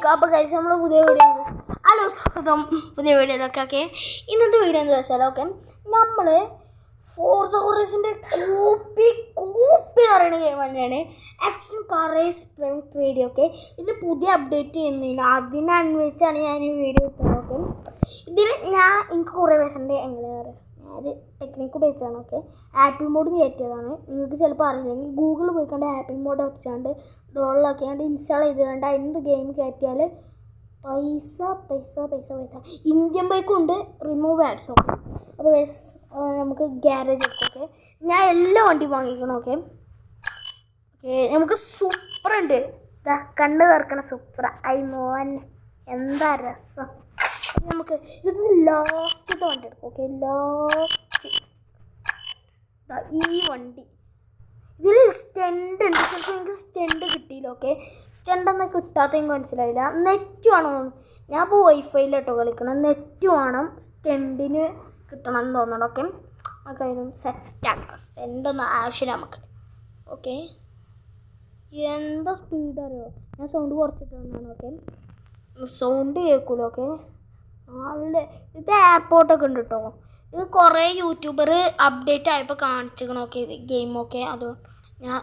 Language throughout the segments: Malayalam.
അസ്സലാമലൈക്കും. അപ്പോൾ ഗൈസ് നമ്മൾ പുതിയ വീഡിയോ ഹലോ സ്വാഗതം പുതിയ വീഡിയോയിലൊക്കെ. ഓക്കെ, ഇന്നത്തെ വീഡിയോ എന്താ വെച്ചാൽ ഓക്കെ നമ്മൾ ഫോർസ ഹൊറൈസൻ്റെ കോപ്പി പറയുന്ന ഗെയിം തന്നെയാണ് action car race driving 3D. Okay, ഇതിന് പുതിയ അപ്ഡേറ്റ് ചെയ്യുന്നില്ല, അതിനന്വേഷിച്ചാണ് ഞാൻ ഈ വീഡിയോ ഇട്ടത്. ഓക്കെ, ഇതിൽ എനിക്ക് കുറേ പേഴ്സൻ്റെ എങ്ങനെയാണ് പറയുക, അത് ടെക്നിക്ക് ഉപയോഗിച്ചാണ്. ഓക്കെ, ആപ്പിൾ മോഡ് കയറ്റിയതാണ്. നിങ്ങൾക്ക് ചിലപ്പോൾ അറിയില്ലെങ്കിൽ ഗൂഗിളിൽ പോയിക്കൊണ്ട് ആപ്പിൾ മോഡ് വെച്ചാണ്ട് ഡോളിലാക്കിയാണ്ട് ഇൻസ്റ്റാൾ ചെയ്തുകൊണ്ട് അതിൻ്റെ ഗെയിം കയറ്റിയാൽ പൈസ ഇന്ത്യൻ ബൈക്കുണ്ട്, റിമൂവ് ആഡ്സ്. ഓക്കെ, അപ്പോൾ നമുക്ക് ഗ്യാരേജ് ഒക്കെ. ഓക്കെ, ഞാൻ എല്ലാ വണ്ടിയും വാങ്ങിക്കണം. ഓക്കെ ഓക്കെ, നമുക്ക് സൂപ്പർ ഉണ്ട്, കണ്ണ് തുറക്കണ സൂപ്പർ. മോൻ എന്താ രസം. നമുക്ക് ഇത് ലാസ്റ്റത്തെ വണ്ടി എടുക്കും. ഓക്കെ, ലാസ്റ്റ് ഈ വണ്ടി ഇതിൽ സ്റ്റെൻഡ് ഉണ്ട്. ചിലപ്പോൾ എനിക്ക് സ്റ്റെൻഡ് കിട്ടിയില്ല. ഓക്കെ, സ്റ്റെൻഡൊന്നും കിട്ടാത്ത എനിക്ക് മനസ്സിലായില്ല. നെറ്റ് വേണം, ഞാൻ ഇപ്പോൾ വൈഫൈയിലോട്ടോ കളിക്കണം. നെറ്റ് വേണം, സ്റ്റെൻഡിന് കിട്ടണം എന്ന് തോന്നണം. ഓക്കെ, നമുക്ക് അതിനും സെറ്റാക്കണം. സ്റ്റെൻഡൊന്നും ആവശ്യമില്ല നമുക്ക്. ഓക്കെ, എന്താ സ്പീഡ് അറിയോ, ഞാൻ സൗണ്ട് കുറച്ചിട്ട് വന്നാണ്. ഓക്കെ, സൗണ്ട് കേൾക്കൂല. ഓക്കെ, നല്ല ഇത് എയർപോർട്ടൊക്കെ ഉണ്ട് കേട്ടോ. ഇത് കുറേ യൂട്യൂബർ അപ്ഡേറ്റ് ആയപ്പോൾ കാണിച്ചിരിക്കണം. ഓക്കെ, ഇത് ഗെയിം. ഓക്കെ, അത് ഞാൻ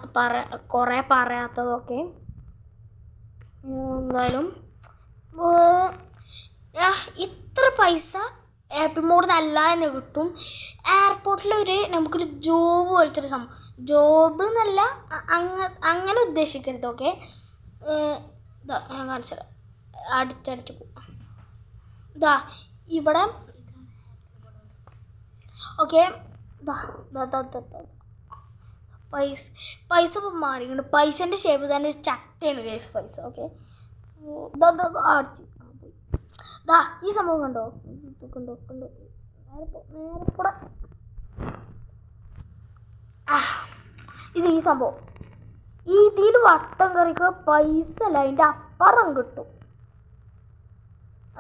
കുറേ പറയാത്തതൊക്കെ എന്തായാലും ഇത്ര പൈസ ആപ്പിൾ മോഡ് നല്ല തന്നെ കിട്ടും. എയർപോർട്ടിലൊരു നമുക്കൊരു ജോബ് പോലത്തെ ഒരു സംഭവം, ജോബ് എന്നല്ല അങ്ങനെ ഉദ്ദേശിക്കരുത്. ഓക്കെ, ഇതാ ഞാൻ കാണിച്ചത്, അടിച്ചടിച്ച് പോവാം. ഇതാ ഇവിടെ. ഓക്കെ, പൈസ ഇപ്പം മാറിയിട്ടുണ്ട്. പൈസൻ്റെ ഷേപ്പ് തന്നെ ഒരു ചട്ടയാണ് കേസ് പൈസ. ഓക്കെ, ദാ ഈ സംഭവം കണ്ടോ, നേരെപ്പൂടെ ഇത് ഈ സംഭവം ഇതിൽ വട്ടം കറിക്ക് പൈസ അല്ല, അതിൻ്റെ അപ്പുറം കിട്ടും.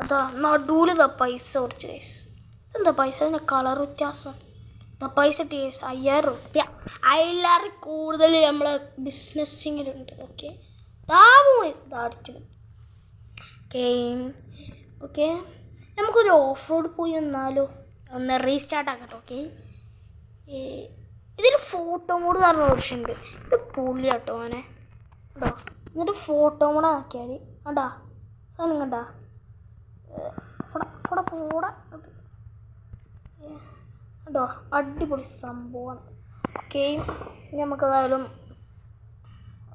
അതാ നടുവിൽ പൈസ കുറച്ച് കേസ്. എന്താ പൈസ കളർ വ്യത്യാസം. പൈസ ടീസ് 5000 റുപ്യ, അതിലേറെ കൂടുതൽ നമ്മളെ ബിസിനസ്സിങ്ങിലുണ്ട്. ഓക്കെ, അടിച്ചു. ഓക്കെ ഓക്കെ, നമുക്കൊരു ഓഫ് റോഡ് പോയി വന്നാലോ, ഒന്ന് റീസ്റ്റാർട്ട് ആക്കട്ടെ. ഓക്കെ, ഇതിൽ ഫോട്ടോ മോഡ് പറഞ്ഞ ഓപ്ഷൻ ഉണ്ട്. ഇത് പുള്ളിയാട്ടോ അങ്ങനെ കേട്ടോ. എന്നിട്ട് ഫോട്ടോ മോഡ് ആക്കിയാൽ കണ്ടാ സാധനം കണ്ടാ പോടാ കേട്ടോ, അടിപൊളി സംഭവമാണ്. ഓക്കെ, നമുക്ക് ഏതായാലും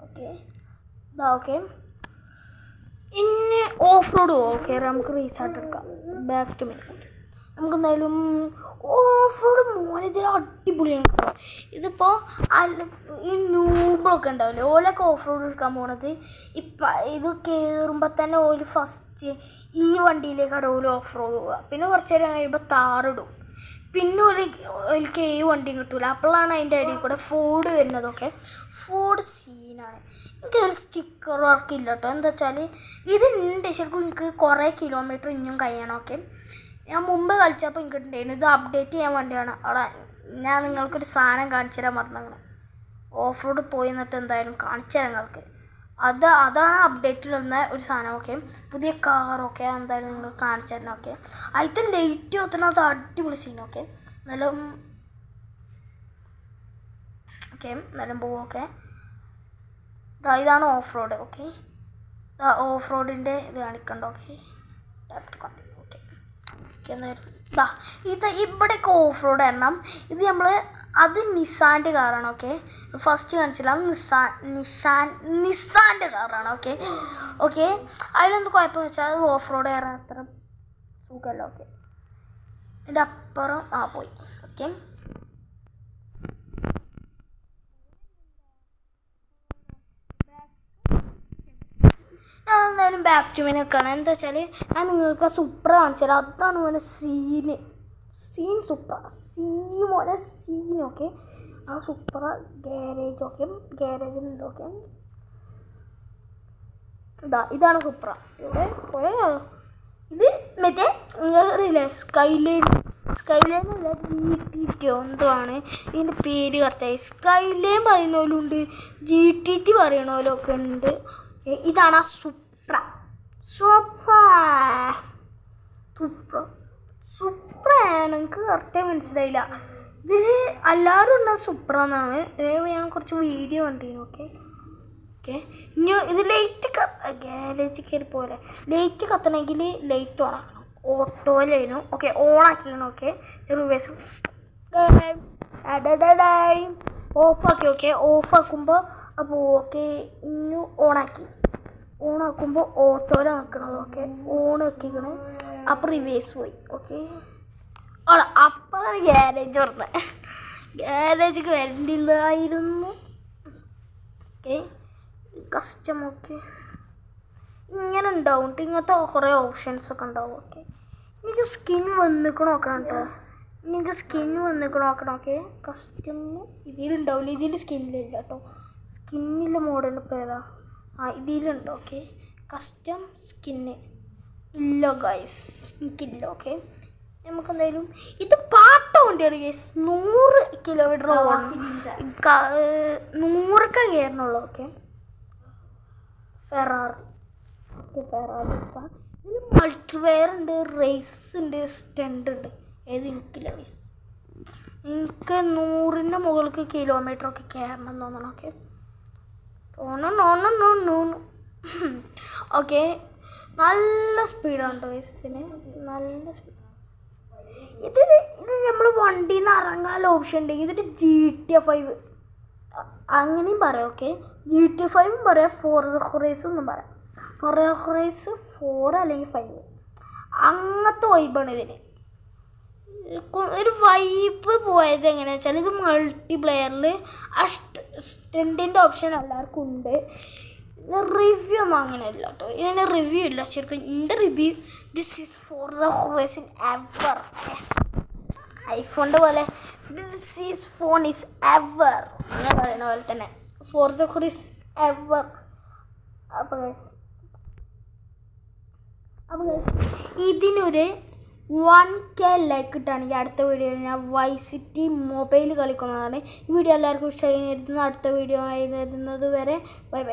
ഓക്കെ ഇതാ. ഓക്കെ, ഇനി ഓഫ് റോഡ് പോകും. ഓക്കെ, നമുക്ക് റീസ്റ്റാർട്ട് എടുക്കാം. Back to menu. നമുക്ക് എന്തായാലും ഓഫ് റോഡ് മോനെ ഇതിൽ അടിപൊളിയാണ് കേട്ടോ. ഇതിപ്പോൾ ഈ ന്യൂബിളൊക്കെ ഉണ്ടാവില്ലേ, ഓലൊക്കെ ഓഫ് റോഡ് എടുക്കാൻ പോണത് ഇത് കയറുമ്പോൾ തന്നെ ഓല് ഫസ്റ്റ് ഈ വണ്ടിയിലേക്കാണ് ഓല് ഓഫ് റോഡ് പോവുക. പിന്നെ കുറച്ച് നേരം കഴിയുമ്പോൾ താറിടും. പിന്നെ ഒരിക്കൽ ഈ വണ്ടിയും കിട്ടൂല. അപ്പോഴാണ് അതിൻ്റെ ഇടയിൽ കൂടെ ഫോർഡ് വരുന്നതൊക്കെ. ഫോർഡ് സീനാണ്. എനിക്ക് ഒരു സ്റ്റിക്കർ വർക്ക് ഇല്ല കേട്ടോ. എന്താ വെച്ചാൽ ഇതുണ്ട്, ശരിക്കും എനിക്ക് കുറേ കിലോമീറ്റർ ഇനിയും കഴിയണം. ഓക്കെ, ഞാൻ മുമ്പ് കളിച്ചപ്പോൾ എനിക്ക് ഉണ്ടായിരുന്നു. ഇത് അപ്ഡേറ്റ് ചെയ്യാൻ വേണ്ടിയാണ്. അവിടെ ഞാൻ നിങ്ങൾക്കൊരു സാധനം കാണിച്ചു തരാൻ മറന്നങ്ങനെ. ഓഫ് റോഡ് പോയി എന്നിട്ട് എന്തായാലും കാണിച്ചു തരാം നിങ്ങൾക്ക്. അതാണ് അപ്ഡേറ്റിൽ വന്ന ഒരു സാധനം. ഓക്കെ, പുതിയ കാറൊക്കെ എന്തായാലും നിങ്ങൾ കാണിച്ചു തരണം. ഓക്കെ, അതിൻ്റെ ലൈറ്റ് കത്തുന്നത് അടിപൊളി സീൻ. ഓക്കെ, നല്ല പോവും. ഓക്കെ, ഇതാണ് ഓഫ് റോഡ്. ഓക്കെ, ഓഫ് റോഡിൻ്റെ ഇത് കാണിക്കണ്ട. ഓക്കെ, ഓക്കെ എന്നാലും ഇത് ഇവിടെയൊക്കെ ഓഫ് റോഡ് എണ്ണം. ഇത് നമ്മൾ അത് നിസാൻ്റെ കാറാണ്. ഓക്കെ, ഫസ്റ്റ് കാണിച്ചില്ല, അത് നിസാൻ്റെ കാറാണ്. ഓക്കെ ഓക്കെ, അതിലെന്ത് കുഴപ്പമെന്ന് വെച്ചാൽ അത് ഓഫ് റോഡ് കയറാൻ അത്ര സുഖമല്ല. ഓക്കെ, ഇതിൻ്റെ അപ്പുറം പോയി. ഓക്കെ, ഞാൻ എന്തായാലും ബാക്ക് ടു മെനു വെക്കാണ്. എന്താ വെച്ചാൽ ഞാൻ നിങ്ങൾക്ക് സൂപ്പർ കാണിച്ചാൽ അതാണ് മോനെ സീൻ സൂപ്പർ മോനെ സീൻ. ഓക്കെ, ആ സൂപ്പർ ഗാരേജ്. ഓക്കെ, ഗാരേജിലുണ്ട്. ഓക്കെ, ഇതാണ് സൂപ്പർ. ഇവിടെ പോയോ, ഇത് മറ്റേ അറിയില്ലേ സ്കൈലൈൻ അല്ല, GTT എന്തോ ആണ് ഇതിൻ്റെ പേര് കറക്റ്റായി. സ്കൈലൈൻ പറയുന്ന പോലും ഉണ്ട്, GTT പറയണ പോലും ഒക്കെ ഉണ്ട്. ഇതാണ് ആ എനിക്ക് കറക്റ്റായി മനസ്സിലായില്ല. ഇതിൽ എല്ലാവരും ഉണ്ടാ സൂപ്പർ എന്നാണ്. ഞാൻ കുറച്ച് വീഡിയോ കണ്ടിരുന്നു. ഓക്കെ ഓക്കെ ഇനി ഇത് ലൈറ്റ് ഗാരേജ് കയറി പോലെ ലൈറ്റ് കത്തണമെങ്കിൽ ലൈറ്റ് ഓൺ ആക്കണം. ഓട്ടോയിലായിരുന്നു. ഓക്കെ ഓൺ ആക്കിക്കണം. ഓക്കെ റിവേഴ്സ് ഓഫാക്കി. ഓക്കെ ഓഫാക്കുമ്പോൾ അപ്പോൾ ഓക്കെ ഇനി ഓണാക്കുമ്പോൾ ഓട്ടോയിൽ നിൽക്കണത്. ഓക്കെ ഓൺ വെക്കിക്കണ്. അപ്പോൾ റിവേഴ്സ് പോയി. ഓക്കെ അപ്പോഴാണ് ഗ്യാരേജ് പറഞ്ഞത്. ഗ്യാരേജ് വരണ്ടില്ലായിരുന്നു. Okay custom. ഓക്കെ ഇങ്ങനെ ഉണ്ടാവും. ഇങ്ങനത്തെ കുറേ ഓപ്ഷൻസൊക്കെ ഉണ്ടാവും. ഓക്കെ എനിക്ക് സ്കിൻ വന്നിക്കണ നോക്കണം കേട്ടോ. നിങ്ങൾക്ക് സ്കിൻ വന്നിക്കണ നോക്കണം. ഓക്കെ കസ്റ്റമിന് ഇതിലുണ്ടാവില്ല. ഇതിൽ സ്കിന്നിലില്ല കേട്ടോ. സ്കിന്നിൻ്റെ മോഡൽ ഇപ്പോൾ ഏതാ? ഇതിലുണ്ട്. ഓക്കെ കസ്റ്റം സ്കിന്ന് ഇല്ല ഗൈസ്, എനിക്കില്ല. ഓക്കെ നമുക്ക് എന്തായാലും ഇത് പാട്ട വണ്ടിയാണ് ഗൈസ്. 100 കിലോമീറ്റർ 100 കയറണുള്ളൂ. Okay Ferrari. Okay Ferrari. ഇതിൽ മൾട്ടിവെയർ ഉണ്ട്, റേസ് ഉണ്ട്, സ്റ്റണ്ട് ഉണ്ട്. ഏത് എനിക്കില്ല ഗൈസ്. എനിക്ക് 100ൻ്റെ മുകൾക്ക് കിലോമീറ്റർ ഒക്കെ കയറണം എന്ന് തോന്നണം. ഓക്കെ ഓക്കെ നല്ല സ്പീഡാണ് ഗൈസ്. ഇതിന് നല്ല സ്പീഡ്. ഇത് നമ്മൾ വണ്ടിയിൽ നിന്ന് ഇറങ്ങാനുള്ള ഓപ്ഷൻ ഉണ്ട്. ഇതിട്ട് GTA 5 അങ്ങനെയും പറയാം. ഓക്കെ GTA 5 പറയാം, ഫോർസ ഹൊറൈസൺ എന്നും പറയാം. ഫോർസ ഹൊറൈസൺ 4 അല്ലെങ്കിൽ 5 അങ്ങനത്തെ വൈബാണ് ഇതിന്. ഒരു വൈബ് പോയത് എങ്ങനെയാണെന്ന് വെച്ചാൽ ഇത് മൾട്ടിപ്ലെയറിൽ ആ സ്റ്റണ്ടിൻ്റെ ഓപ്ഷൻ എല്ലാവർക്കും ഉണ്ട്. റിവ്യൂ ഒന്നും അങ്ങനെയല്ല കേട്ടോ. ഇതിന് റിവ്യൂ ഇല്ല ശരിക്കും. എൻ്റെ review this is Forza Horizon ever. ഐഫോണിൻ്റെ പോലെ this is phone is ever അങ്ങനെ പറയുന്ന പോലെ തന്നെ ഫോർസ ഹൊറൈസൺ എവർ. അപ്പോൾ ഇതിനൊരു 1K ലൈക്ക് കിട്ടുകയാണെങ്കിൽ അടുത്ത വീഡിയോയിൽ ഞാൻ വൈസ് സിറ്റി മൊബൈൽ കളിക്കുന്നതാണ്. ഈ വീഡിയോ എല്ലാവർക്കും ഇഷ്ടമായി. അടുത്ത വീഡിയോ ആയി വരുന്നത് വരെ ബൈ ബൈ.